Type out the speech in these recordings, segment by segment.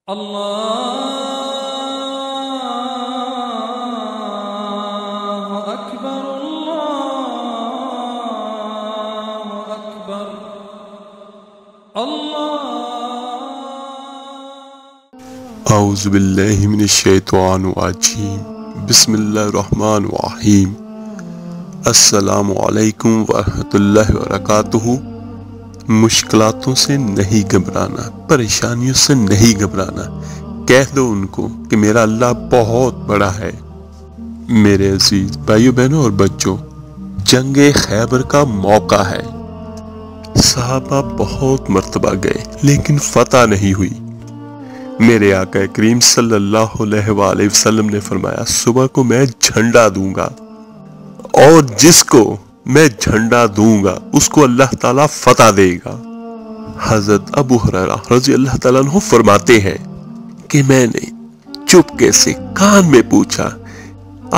اللہ اکبر اللہ اکبر اللہ اعوذ باللہ من الشیطان الرجیم بسم اللہ الرحمن الرحیم السلام علیکم ورحمۃ اللہ وبرکاتہ۔ مشکلاتوں سے نہیں گھبرانا، پریشانیوں سے نہیں گھبرانا، کہہ دو ان کو کہ میرا اللہ بہت بڑا ہے۔ میرے عزیز بھائیو بہنوں اور بچوں، جنگ خیبر کا موقع ہے۔ صحابہ بہت مرتبہ گئے لیکن فتح نہیں ہوئی۔ میرے آقا کریم صلی اللہ علیہ وآلہ وسلم نے فرمایا، صبح کو میں جھنڈا دوں گا اور جس کو میں جھنڈا دوں گا اس کو اللہ تعالیٰ فتح دے گا۔ حضرت ابو ہریرہ رضی اللہ تعالیٰ عنہ فرماتے ہیں کہ میں نے چپکے سے کان میں پوچھا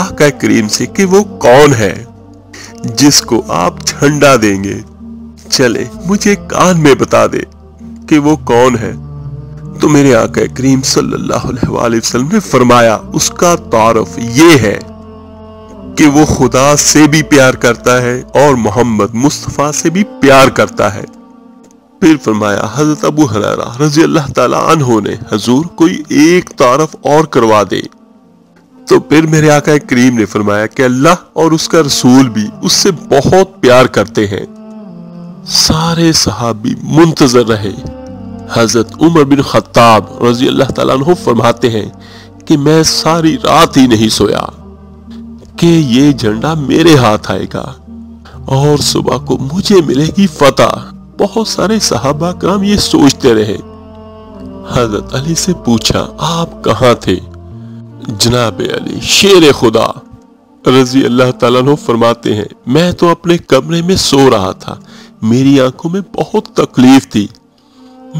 آقا کریم سے کہ وہ کون ہے جس کو آپ جھنڈا دیں گے؟ چلے مجھے کان میں بتا دے کہ وہ کون ہے۔ تو میرے آقا کریم صلی اللہ علیہ وآلہ وسلم نے فرمایا، اس کا تعارف یہ ہے کہ وہ خدا سے بھی پیار کرتا ہے اور محمد مصطفیٰ سے بھی پیار کرتا ہے۔ پھر فرمایا حضرت ابو ہریرہ رضی اللہ تعالیٰ عنہ نے، حضور کوئی ایک تعارف اور کروا دے۔ تو پھر میرے آقا کریم نے فرمایا کہ اللہ اور اس کا رسول بھی اس سے بہت پیار کرتے ہیں۔ سارے صحابی منتظر رہے۔ حضرت عمر بن خطاب رضی اللہ تعالیٰ عنہ فرماتے ہیں کہ میں ساری رات ہی نہیں سویا کہ یہ جھنڈا میرے ہاتھ آئے گا اور صبح کو مجھے ملے گی فتح۔ بہت سارے صحابہ کرام یہ سوچتے رہے۔ حضرت علی سے پوچھا، آپ کہاں تھے؟ جناب علی شیر خدا رضی اللہ تعالیٰ عنہ فرماتے ہیں، میں تو اپنے کمرے میں سو رہا تھا، میری آنکھوں میں بہت تکلیف تھی،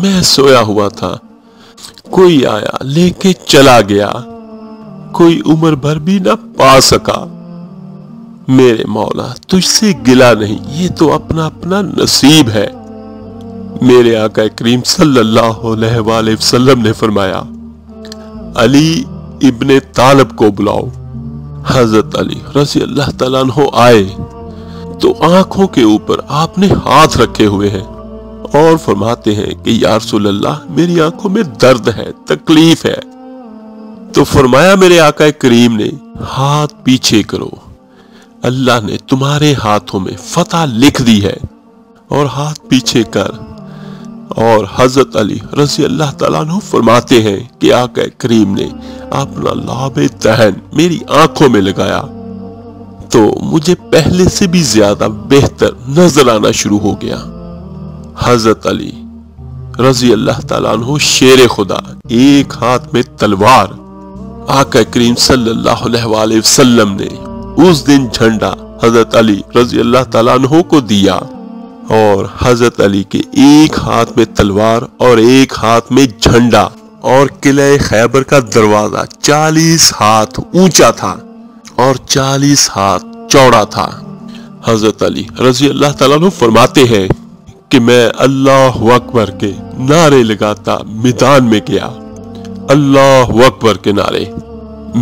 میں سویا ہوا تھا، کوئی آیا لے کے چلا گیا، کوئی عمر بھر بھی نہ پا سکا۔ میرے مولا تجھ سے گلہ نہیں، یہ تو اپنا اپنا نصیب ہے۔ میرے آقا کریم صلی اللہ علیہ وآلہ وسلم نے فرمایا، علی ابن طالب کو بلاؤ۔ حضرت علی رضی اللہ تعالیٰ عنہ آئے تو آنکھوں کے اوپر آپ نے ہاتھ رکھے ہوئے ہیں اور فرماتے ہیں کہ یا رسول اللہ میری آنکھوں میں درد ہے، تکلیف ہے۔ تو فرمایا میرے آقا کریم نے، ہاتھ پیچھے کرو، اللہ نے تمہارے ہاتھوں میں فتح لکھ دی ہے، اور ہاتھ پیچھے کر۔ اور حضرت علی رضی اللہ تعالیٰ عنہ فرماتے ہیں کہ آقا کریم نے اپنا لعاب دہن میری آنکھوں میں لگایا تو مجھے پہلے سے بھی زیادہ بہتر نظر آنا شروع ہو گیا۔ حضرت علی رضی اللہ تعالیٰ عنہ شیر خدا، ایک ہاتھ میں تلوار۔ آقا کریم صلی اللہ علیہ وآلہ وسلم نے اس دن جھنڈا حضرت علی رضی اللہ تعالیٰ عنہ کو دیا، اور حضرت علی کے ایک ہاتھ میں تلوار اور ایک ہاتھ میں جھنڈا، اور قلعہ خیبر کا دروازہ 40 ہاتھ اونچا تھا اور 40 ہاتھ چوڑا تھا۔ حضرت علی رضی اللہ تعالیٰ عنہ فرماتے ہیں کہ میں اللہ اکبر کے نعرے لگاتا میدان میں گیا، اللہ اکبر کے نعرے۔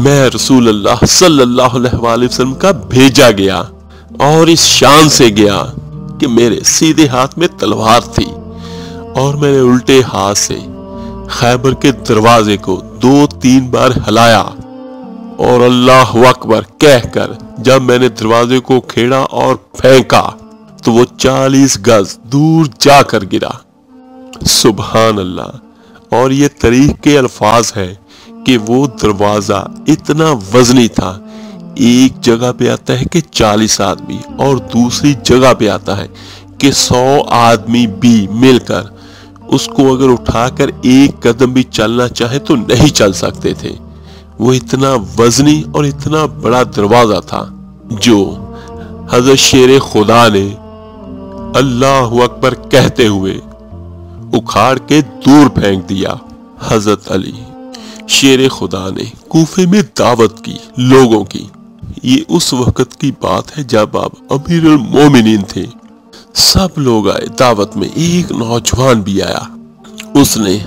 میں رسول اللہ صلی اللہ علیہ وآلہ وسلم کا بھیجا گیا اور اس شان سے گیا کہ میرے سیدھے ہاتھ میں تلوار تھی اور میں نے الٹے ہاتھ سے خیبر کے دروازے کو 2-3 بار ہلایا اور اللہ اکبر کہہ کر جب میں نے دروازے کو کھیڑا اور پھینکا تو وہ 40 گز دور جا کر گرا۔ سبحان اللہ۔ اور یہ تاریخ کے الفاظ ہیں کہ وہ دروازہ اتنا وزنی تھا، ایک جگہ پہ آتا ہے کہ 40 آدمی اور دوسری جگہ پہ آتا ہے کہ 100 آدمی بھی مل کر اس کو اگر اٹھا کر ایک قدم بھی چلنا چاہے تو نہیں چل سکتے تھے۔ وہ اتنا وزنی اور اتنا بڑا دروازہ تھا جو حضرت شیر خدا نے اللہ اکبر کہتے ہوئے اکھاڑ کے دور پھینک دیا۔ حضرت علی شیر خدا نے کوفے میں دعوت کی لوگوں کی۔ یہ اس وقت کی بات ہے جب آپ امیر المومنین تھے۔ سب لوگ آئے دعوت میں، ایک نوجوان بھی آیا، اس نے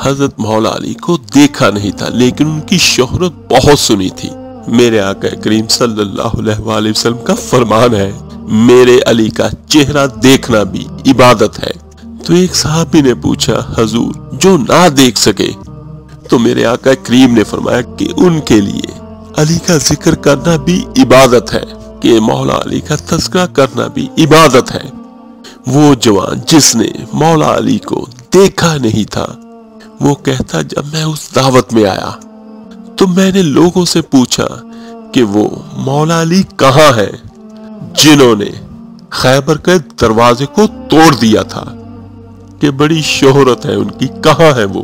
حضرت مولا علی کو دیکھا نہیں تھا لیکن ان کی شہرت بہت سنی تھی۔ میرے آقا کریم صلی اللہ علیہ وآلہ وسلم کا فرمان ہے، میرے علی کا چہرہ دیکھنا بھی عبادت ہے۔ تو ایک صحابی نے پوچھا، حضور جو نہ دیکھ سکے؟ تو میرے آقا کریم نے فرمایا کہ ان کے لیے علی کا ذکر کرنا بھی عبادت ہے، کہ مولا علی کا تذکرہ کرنا بھی عبادت ہے۔ وہ جوان جس نے مولا علی کو دیکھا نہیں تھا، وہ کہتا جب میں اس دعوت میں آیا تو میں نے لوگوں سے پوچھا کہ وہ مولا علی کہاں ہے جنہوں نے خیبر کے دروازے کو توڑ دیا تھا، کہ بڑی شہرت ہے ان کی، کہاں ہے وہ؟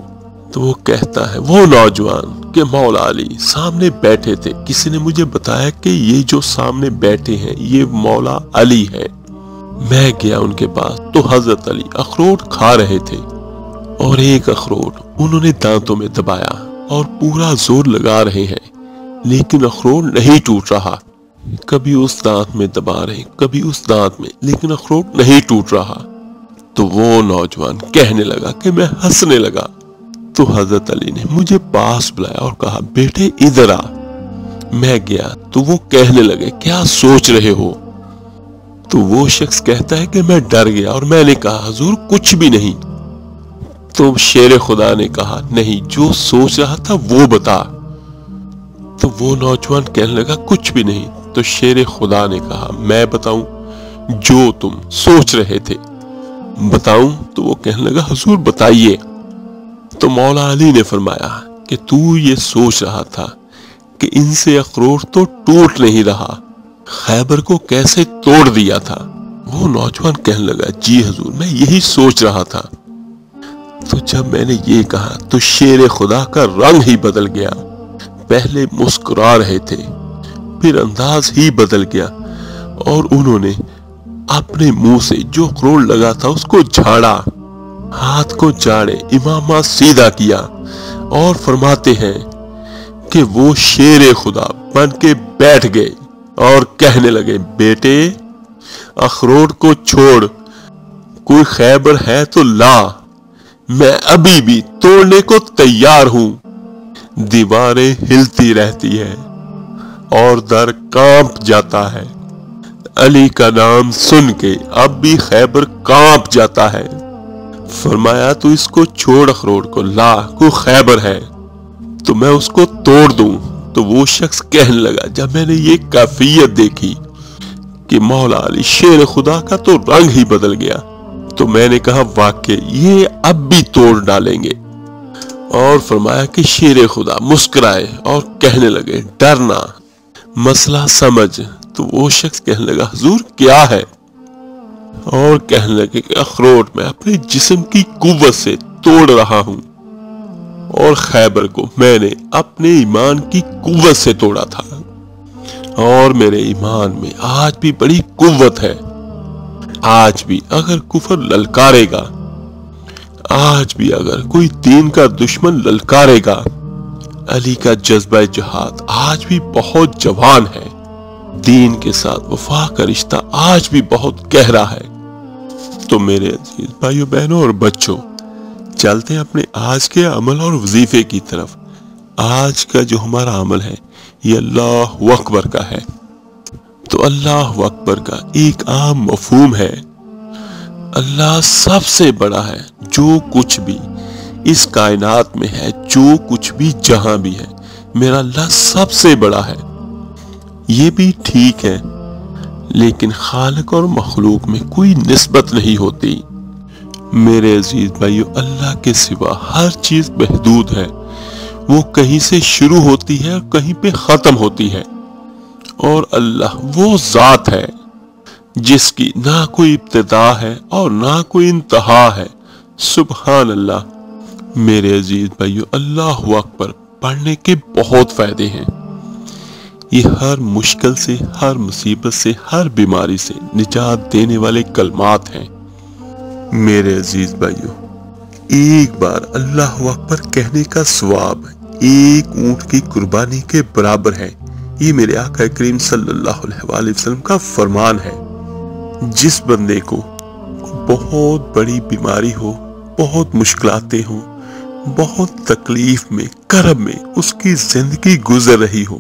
تو وہ کہتا ہے وہ نوجوان کہ مولا علی سامنے بیٹھے تھے، کسی نے مجھے بتایا کہ یہ جو سامنے بیٹھے ہیں یہ مولا علی ہے۔ میں گیا ان کے پاس تو حضرت علی اخروٹ کھا رہے تھے، اور ایک اخروٹ انہوں نے دانتوں میں دبایا اور پورا زور لگا رہے ہیں، لیکن اخروٹ نہیں ٹوٹ رہا۔ کبھی اس دانت میں دبا رہے، کبھی اس دانت میں، لیکن اخروٹ نہیں ٹوٹ رہا۔ تو وہ نوجوان کہنے لگا کہ میں ہنسنے لگا۔ تو حضرت علی نے مجھے پاس بلایا اور کہا بیٹے ادھر آ۔ میں گیا تو وہ کہنے لگے کیا سوچ رہے ہو؟ تو وہ شخص کہتا ہے کہ میں ڈر گیا اور میں نے کہا حضور کچھ بھی نہیں۔ تو شیر خدا نے کہا نہیں، جو سوچ رہا تھا وہ بتا۔ تو وہ نوجوان کہنے لگا کچھ بھی نہیں۔ تو شیر خدا نے کہا میں بتاؤں جو تم سوچ رہے تھے بتاؤں؟ تو وہ کہنے لگا حضور بتائیے۔ تو مولا علی نے فرمایا کہ تو یہ سوچ رہا تھا کہ ان سے اخروٹ تو ٹوٹ نہیں رہا، خیبر کو کیسے توڑ دیا تھا؟ وہ نوجوان کہنے لگا جی حضور میں یہی سوچ رہا تھا۔ تو جب میں نے یہ کہا تو شیر خدا کا رنگ ہی بدل گیا، پہلے مسکرا رہے تھے پھر انداز ہی بدل گیا، اور انہوں نے اپنے منہ سے جو اخروٹ لگا تھا اس کو جھاڑا، ہاتھ کو جاڑے امامہ سیدھا کیا، اور فرماتے ہیں کہ وہ شیر خدا بن کے بیٹھ گئے اور کہنے لگے بیٹے اخروٹ کو چھوڑ، کوئی خیبر ہے تو لا، میں ابھی بھی توڑنے کو تیار ہوں۔ دیواریں ہلتی رہتی ہے اور در کانپ جاتا ہے، علی کا نام سن کے اب بھی خیبر کانپ جاتا ہے۔ فرمایا تو اس کو چھوڑ، اخروٹ کو لا، کوئی خیبر ہے تو میں اس کو توڑ دوں۔ تو وہ شخص کہنے لگا جب میں نے یہ کیفیت دیکھی کہ مولا علی شیر خدا کا تو رنگ ہی بدل گیا، تو میں نے کہا واقعی یہ اب بھی توڑ ڈالیں گے، اور فرمایا کہ شیر خدا مسکرائے اور کہنے لگے ڈرنا، مسئلہ سمجھ۔ تو وہ شخص کہنے لگا حضور کیا ہے؟ اور کہنے لگے کہ اخروٹ میں اپنے جسم کی قوت سے توڑ رہا ہوں، اور خیبر کو میں نے اپنے ایمان کی قوت سے توڑا تھا، اور میرے ایمان میں آج بھی بڑی قوت ہے۔ آج بھی اگر کفر للکارے گا، آج بھی اگر کوئی دین کا دشمن للکارے گا، علی کا جذبہ جہاد آج بھی بہت جوان ہے، دین کے ساتھ وفا کا رشتہ آج بھی بہت گہرا ہے۔ تو میرے عزیز بھائیوں بہنوں اور بچوں، چلتے ہیں اپنے آج کے عمل اور وظیفے کی طرف۔ آج کا جو ہمارا عمل ہے یہ اللہ اکبر کا ہے۔ تو اللہ اکبر کا ایک عام مفہوم ہے، اللہ سب سے بڑا ہے، جو کچھ بھی اس کائنات میں ہے، جو کچھ بھی جہاں بھی ہے، میرا اللہ سب سے بڑا ہے۔ یہ بھی ٹھیک ہے، لیکن خالق اور مخلوق میں کوئی نسبت نہیں ہوتی۔ میرے عزیز بھائیو، اللہ کے سوا ہر چیز محدود ہے، وہ کہیں سے شروع ہوتی ہے اور کہیں پہ ختم ہوتی ہے، اور اللہ وہ ذات ہے جس کی نہ کوئی ابتدا ہے اور نہ کوئی انتہا ہے۔ سبحان اللہ۔ میرے عزیز بھائیو، اللہ اکبر پڑھنے کے بہت فائدے ہیں، یہ ہر مشکل سے، ہر مصیبت سے، ہر بیماری سے نجات دینے والے کلمات ہیں۔ میرے عزیز بھائیو، ایک بار اللہ اکبر کہنے کا ثواب ایک اونٹ کی قربانی کے برابر ہے۔ یہ میرے آقا کریم صلی اللہ علیہ وآلہ وسلم کا فرمان ہے۔ جس بندے کو بہت بڑی بیماری ہو، بہت مشکلاتیں ہوں، بہت تکلیف میں، کرب میں اس کی زندگی گزر رہی ہو،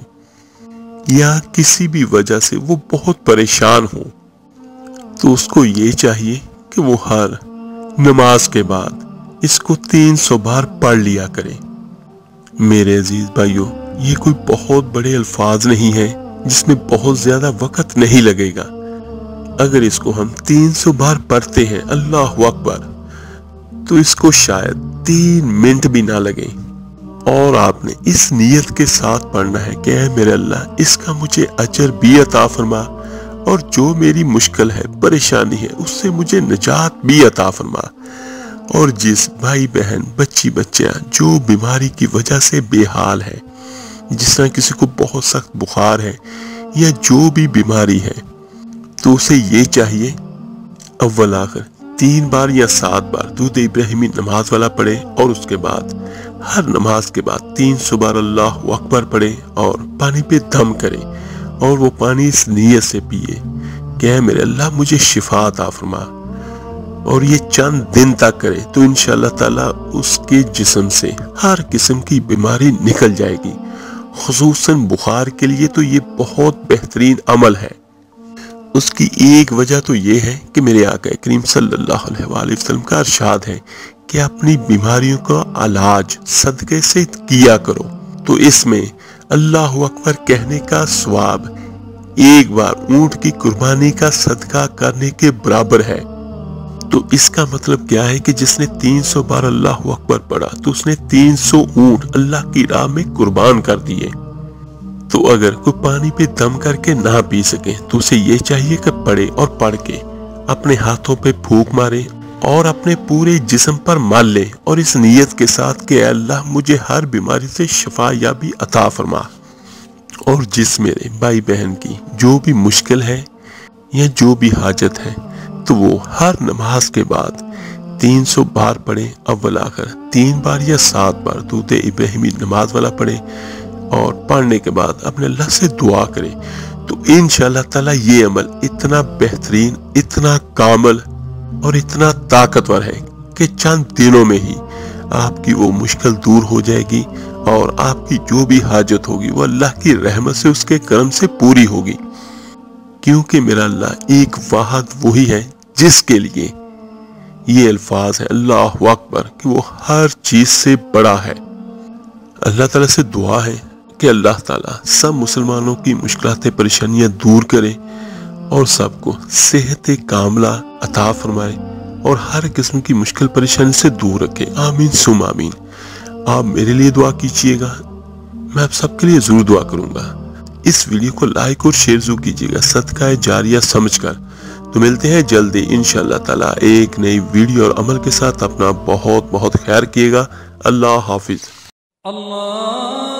یا کسی بھی وجہ سے وہ بہت پریشان ہو، تو اس کو یہ چاہیے کہ وہ ہر نماز کے بعد اس کو 300 بار پڑھ لیا کرے۔ میرے عزیز بھائیو، یہ کوئی بہت بڑے الفاظ نہیں ہیں جس میں بہت زیادہ وقت نہیں لگے گا۔ اگر اس کو ہم 300 بار پڑھتے ہیں اللہ اکبر، تو اس کو شاید 3 منٹ بھی نہ لگے، اور آپ نے اس نیت کے ساتھ پڑھنا ہے کہ اے میرے اللہ، اس کا مجھے اجر بھی عطا فرما، اور جو میری مشکل ہے، پریشانی ہے، اس سے مجھے نجات بھی عطا فرما۔ اور جس بھائی بہن، بچی بچیاں جو بیماری کی وجہ سے بے حال ہے، جس طرح کسی کو بہت سخت بخار ہے یا جو بھی بیماری ہے، تو اسے یہ چاہیے اول آخر 3 بار یا 7 بار درود ابراہیمی نماز والا پڑھے، اور اس کے بعد ہر نماز کے بعد 300 بار اللہ اکبر پڑھے اور پانی پہ دم کرے، اور وہ پانی اس نیت سے پیے کہ اے میرے اللہ، مجھے شفا عطا فرما۔ اور یہ چند دن تک کرے تو انشاءاللہ تعالی اس کے جسم سے ہر قسم کی بیماری نکل جائے گی۔ خصوصاً بخار کے لیے تو یہ بہت بہترین عمل ہے۔ اس کی ایک وجہ تو یہ ہے کہ میرے آقا کریم صلی اللہ علیہ وآلہ وسلم کا ارشاد ہے کہ اپنی بیماریوں کا علاج صدقے سے کیا کرو، تو اس میں اللہ اکبر کہنے کا ثواب ایک بار اونٹ کی قربانی کا صدقہ کرنے کے برابر ہے۔ تو اس کا مطلب کیا ہے کہ جس نے 300 بار اللہ اکبر پڑھا تو اس نے 300 اونٹ اللہ کی راہ میں قربان کر دیے۔ تو اگر کوئی پانی پہ دم کر کے نہ پی سکے تو اسے یہ چاہیے کہ پڑھے، اور پڑھ کے اپنے ہاتھوں پہ پھونک مارے اور اپنے پورے جسم پر مال لے، اور اس نیت کے ساتھ کہ اے اللہ، مجھے ہر بیماری سے شفا یابی عطا فرما۔ اور جس میرے بھائی بہن کی جو بھی مشکل ہے یا جو بھی حاجت ہے، تو وہ ہر نماز کے بعد 300 بار پڑھے، اول آخر 3 بار یا 7 بار درود ابراہیمی نماز والا پڑھے، اور پڑھنے کے بعد اپنے اللہ سے دعا کرے، تو انشاءاللہ تعالی یہ عمل اتنا بہترین، اتنا کامل اور اتنا طاقتور ہے کہ چند دنوں میں ہی آپ کی وہ مشکل دور ہو جائے گی، اور آپ کی جو بھی حاجت ہوگی وہ اللہ کی رحمت سے، اس کے کرم سے پوری ہوگی۔ کیونکہ میرا اللہ ایک واحد وہی ہے جس کے لیے یہ الفاظ ہے اللہ اکبر، کہ وہ ہر چیز سے بڑا ہے۔ اللہ تعالیٰ سے دعا ہے کہ اللہ تعالیٰ سب مسلمانوں کی مشکلات پریشانیاں دور کرے، اور سب کو صحت کاملہ عطا فرمائے، اور ہر قسم کی مشکل پریشانی سے دور رکھے۔ آمین ثم آمین۔ آپ میرے لیے دعا کیجیے گا، میں آپ سب کے لیے ضرور دعا کروں گا۔ اس ویڈیو کو لائک اور شیئر ضرور کیجیے گا صدقہ جاریہ سمجھ کر۔ تو ملتے ہیں جلدی انشاءاللہ تعالی ایک نئی ویڈیو اور عمل کے ساتھ۔ اپنا بہت بہت خیال کیے گا۔ اللہ حافظ۔ اللہ